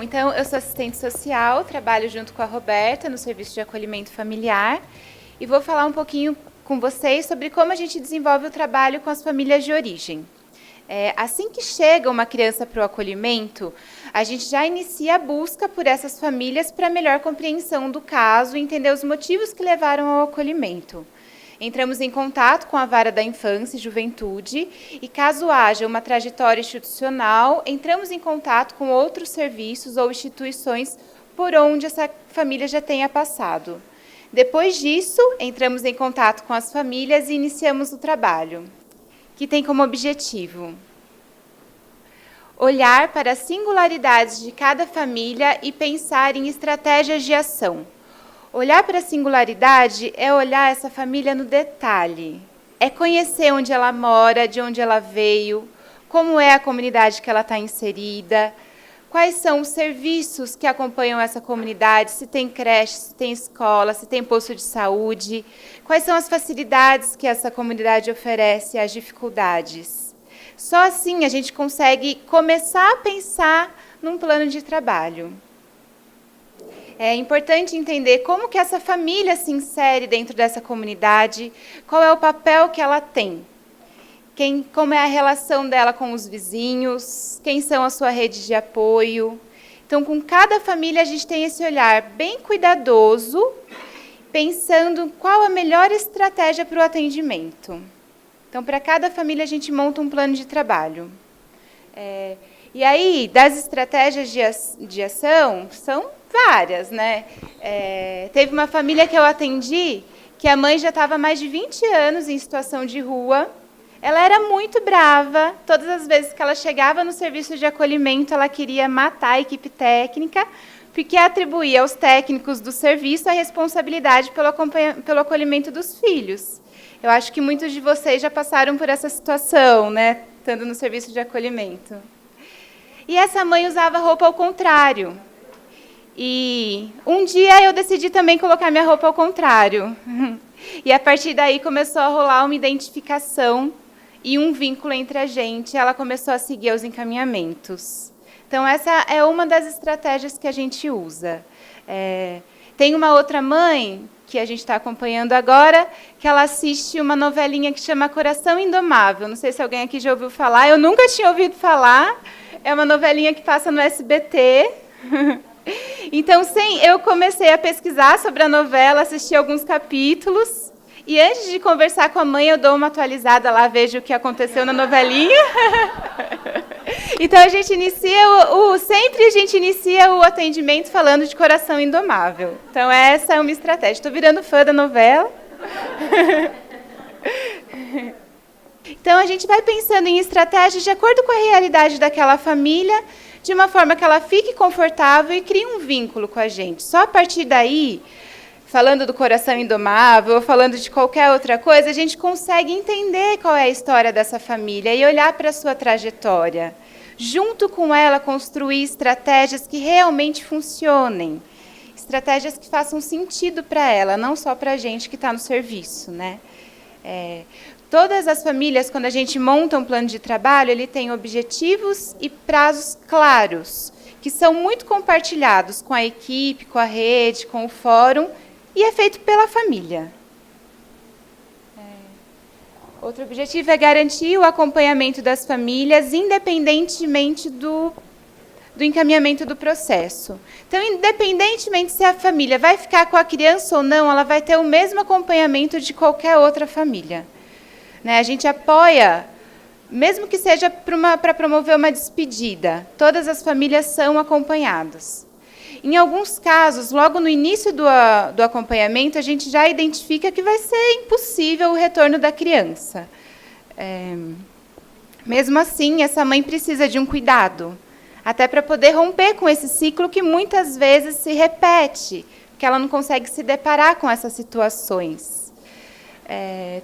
Então, eu sou assistente social, trabalho junto com a Roberta no serviço de acolhimento familiar e vou falar um pouquinho com vocês sobre como a gente desenvolve o trabalho com as famílias de origem. Assim que chega uma criança para o acolhimento, a gente já inicia a busca por essas famílias para melhor compreensão do caso e entender os motivos que levaram ao acolhimento. Entramos em contato com a Vara da Infância e Juventude e, caso haja uma trajetória institucional, entramos em contato com outros serviços ou instituições por onde essa família já tenha passado. Depois disso, entramos em contato com as famílias e iniciamos o trabalho, que tem como objetivo olhar para as singularidades de cada família e pensar em estratégias de ação. Olhar para a singularidade é olhar essa família no detalhe, é conhecer onde ela mora, de onde ela veio, como é a comunidade que ela está inserida, quais são os serviços que acompanham essa comunidade, se tem creche, se tem escola, se tem posto de saúde, quais são as facilidades que essa comunidade oferece, as dificuldades. Só assim a gente consegue começar a pensar num plano de trabalho. É importante entender como que essa família se insere dentro dessa comunidade, qual é o papel que ela tem, como é a relação dela com os vizinhos, quem são a sua rede de apoio. Então, com cada família, a gente tem esse olhar bem cuidadoso, pensando qual a melhor estratégia para o atendimento. Então, para cada família, a gente monta um plano de trabalho. E aí, das estratégias de ação, são várias, né? Teve uma família que eu atendi, que a mãe já estava há mais de 20 anos em situação de rua. Ela era muito brava. Todas as vezes que ela chegava no serviço de acolhimento, ela queria matar a equipe técnica, porque atribuía aos técnicos do serviço a responsabilidade pelo acolhimento dos filhos. Eu acho que muitos de vocês já passaram por essa situação, né? Estando no serviço de acolhimento. E essa mãe usava roupa ao contrário. E um dia eu decidi também colocar minha roupa ao contrário. E a partir daí começou a rolar uma identificação e um vínculo entre a gente. Ela começou a seguir os encaminhamentos. Então, essa é uma das estratégias que a gente usa. Tem uma outra mãe, que a gente está acompanhando agora, que ela assiste uma novelinha que chama Coração Indomável. Não sei se alguém aqui já ouviu falar. Eu nunca tinha ouvido falar. É uma novelinha que passa no SBT. Então, eu comecei a pesquisar sobre a novela, assisti alguns capítulos, e antes de conversar com a mãe, eu dou uma atualizada lá, vejo o que aconteceu na novelinha. Então, sempre a gente inicia o atendimento falando de Coração Indomável. Então, essa é uma estratégia. Estou virando fã da novela. Então, a gente vai pensando em estratégias de acordo com a realidade daquela família, de uma forma que ela fique confortável e crie um vínculo com a gente. Só a partir daí, falando do Coração Indomável, ou falando de qualquer outra coisa, a gente consegue entender qual é a história dessa família e olhar para a sua trajetória. Junto com ela, construir estratégias que realmente funcionem. Estratégias que façam sentido para ela, não só para a gente que está no serviço, né? Todas as famílias, quando a gente monta um plano de trabalho, ele tem objetivos e prazos claros, que são muito compartilhados com a equipe, com a rede, com o fórum, e é feito pela família. Outro objetivo é garantir o acompanhamento das famílias, independentemente do encaminhamento do processo. Então, independentemente se a família vai ficar com a criança ou não, ela vai ter o mesmo acompanhamento de qualquer outra família. A gente apoia, mesmo que seja para promover uma despedida, todas as famílias são acompanhadas. Em alguns casos, logo no início do acompanhamento, a gente já identifica que vai ser impossível o retorno da criança. Mesmo assim, essa mãe precisa de um cuidado, até para poder romper com esse ciclo que muitas vezes se repete, porque ela não consegue se deparar com essas situações.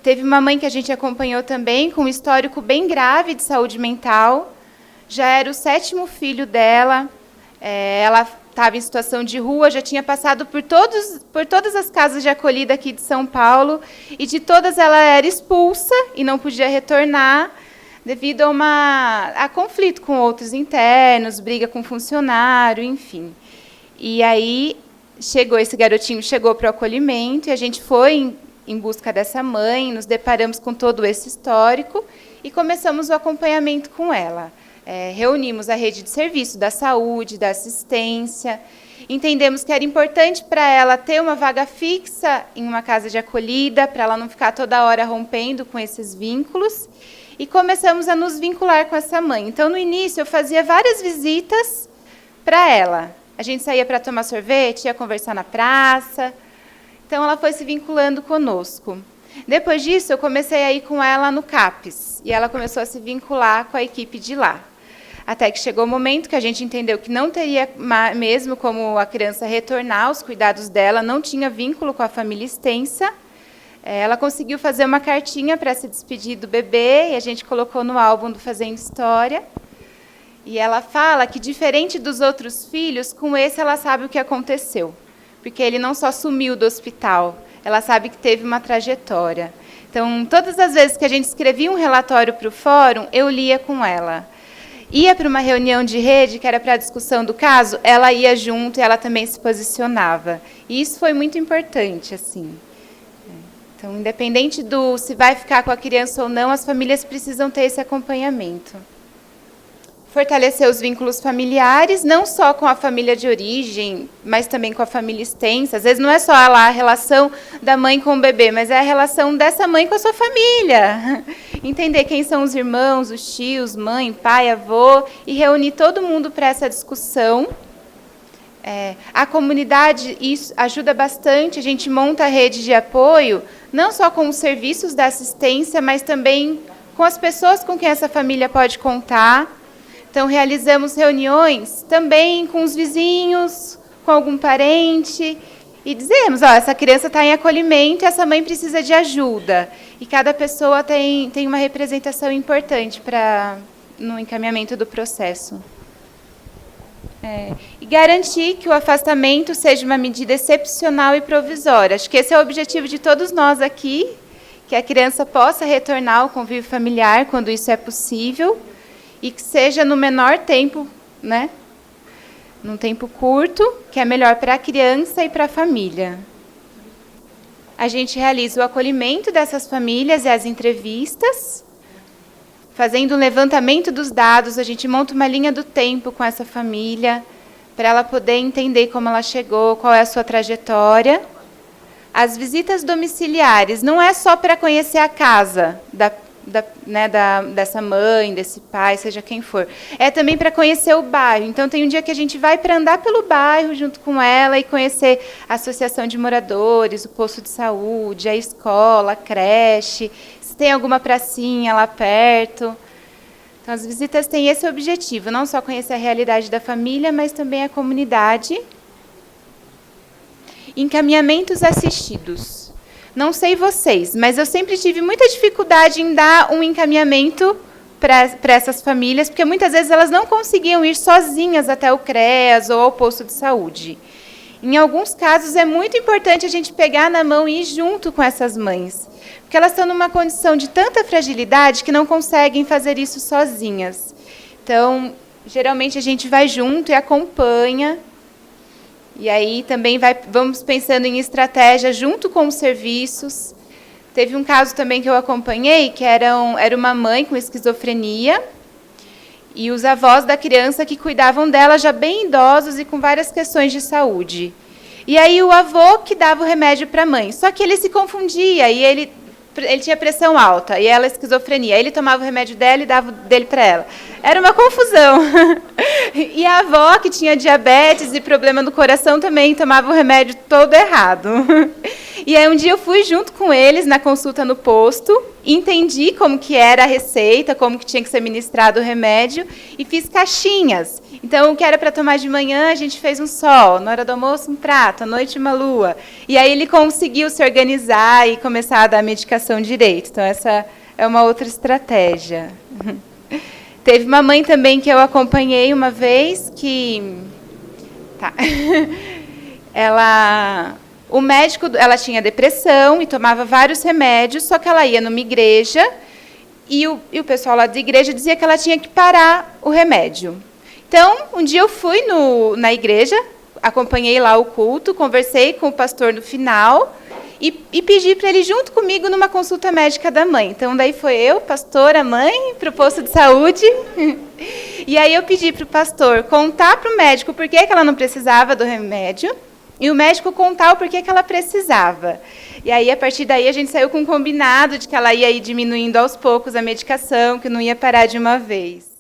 Teve uma mãe que a gente acompanhou também, com um histórico bem grave de saúde mental. Já era o 7º filho dela. Ela estava em situação de rua, já tinha passado por todas as casas de acolhida aqui de São Paulo, e de todas ela era expulsa e não podia retornar. devido a conflito com outros internos, briga com funcionário, enfim. E aí esse garotinho chegou para o acolhimento e a gente foi em busca dessa mãe, nos deparamos com todo esse histórico e começamos o acompanhamento com ela. Reunimos a rede de serviço da saúde, da assistência, entendemos que era importante para ela ter uma vaga fixa em uma casa de acolhida, para ela não ficar toda hora rompendo com esses vínculos, e começamos a nos vincular com essa mãe. Então, no início, eu fazia várias visitas para ela. A gente saía para tomar sorvete, ia conversar na praça. Então, ela foi se vinculando conosco. Depois disso, eu comecei a ir com ela no CAPES, e ela começou a se vincular com a equipe de lá. Até que chegou o momento que a gente entendeu que não teria mesmo como a criança retornar aos cuidados dela, não tinha vínculo com a família extensa. Ela conseguiu fazer uma cartinha para se despedir do bebê, e a gente colocou no álbum do Fazendo História. E ela fala que, diferente dos outros filhos, com esse ela sabe o que aconteceu. Porque ele não só sumiu do hospital, ela sabe que teve uma trajetória. Então, todas as vezes que a gente escrevia um relatório para o fórum, eu lia com ela. Ia para uma reunião de rede, que era para a discussão do caso, ela ia junto e ela também se posicionava. E isso foi muito importante, assim. Então, independente do se vai ficar com a criança ou não, as famílias precisam ter esse acompanhamento. Fortalecer os vínculos familiares, não só com a família de origem, mas também com a família extensa. Às vezes não é só lá a relação da mãe com o bebê, mas é a relação dessa mãe com a sua família. Entender quem são os irmãos, os tios, mãe, pai, avô, e reunir todo mundo para essa discussão. A comunidade, isso ajuda bastante, a gente monta a rede de apoio, não só com os serviços da assistência, mas também com as pessoas com quem essa família pode contar. Então, realizamos reuniões também com os vizinhos, com algum parente, e dizemos, essa criança está em acolhimento e essa mãe precisa de ajuda. E cada pessoa tem uma representação importante no encaminhamento do processo. E garantir que o afastamento seja uma medida excepcional e provisória. Acho que esse é o objetivo de todos nós aqui, que a criança possa retornar ao convívio familiar quando isso é possível, e que seja no menor tempo, né? Num tempo curto, que é melhor para a criança e para a família. A gente realiza o acolhimento dessas famílias e as entrevistas. Fazendo um levantamento dos dados, a gente monta uma linha do tempo com essa família, para ela poder entender como ela chegou, qual é a sua trajetória. As visitas domiciliares não é só para conhecer a casa dessa mãe, desse pai, seja quem for. É também para conhecer o bairro. Então, tem um dia que a gente vai para andar pelo bairro junto com ela e conhecer a associação de moradores, o posto de saúde, a escola, a creche, se tem alguma pracinha lá perto. Então, as visitas têm esse objetivo, não só conhecer a realidade da família, mas também a comunidade. Encaminhamentos assistidos. Não sei vocês, mas eu sempre tive muita dificuldade em dar um encaminhamento para essas famílias, porque muitas vezes elas não conseguiam ir sozinhas até o CREAS ou ao posto de saúde. Em alguns casos, é muito importante a gente pegar na mão e ir junto com essas mães, porque elas estão numa condição de tanta fragilidade que não conseguem fazer isso sozinhas. Então, geralmente, a gente vai junto e acompanha. E aí também vamos pensando em estratégia junto com os serviços. Teve um caso também que eu acompanhei, que era uma mãe com esquizofrenia e os avós da criança que cuidavam dela já bem idosos e com várias questões de saúde. E aí o avô que dava o remédio para a mãe. Só que ele se confundia e ele tinha pressão alta e ela esquizofrenia. Aí ele tomava o remédio dela e dava dele para ela. Era uma confusão. E a avó, que tinha diabetes e problema no coração, também tomava o remédio todo errado. E aí um dia eu fui junto com eles na consulta no posto, entendi como que era a receita, como que tinha que ser ministrado o remédio e fiz caixinhas. Então, o que era para tomar de manhã, a gente fez um sol, na hora do almoço um prato, à noite uma lua. E aí ele conseguiu se organizar e começar a dar a medicação direito. Então, essa é uma outra estratégia. Teve uma mãe também que eu acompanhei uma vez que... O médico, ela tinha depressão e tomava vários remédios, só que ela ia numa igreja E o pessoal lá da igreja dizia que ela tinha que parar o remédio. Então, um dia eu fui na igreja, acompanhei lá o culto, conversei com o pastor no final e pedi para ele junto comigo numa consulta médica da mãe. Então, daí foi eu, pastor, a mãe, para o posto de saúde. E aí eu pedi para o pastor contar para o médico por que ela não precisava do remédio e o médico contar o porquê que ela precisava. E aí, a partir daí, a gente saiu com um combinado de que ela ia ir diminuindo aos poucos a medicação, que não ia parar de uma vez.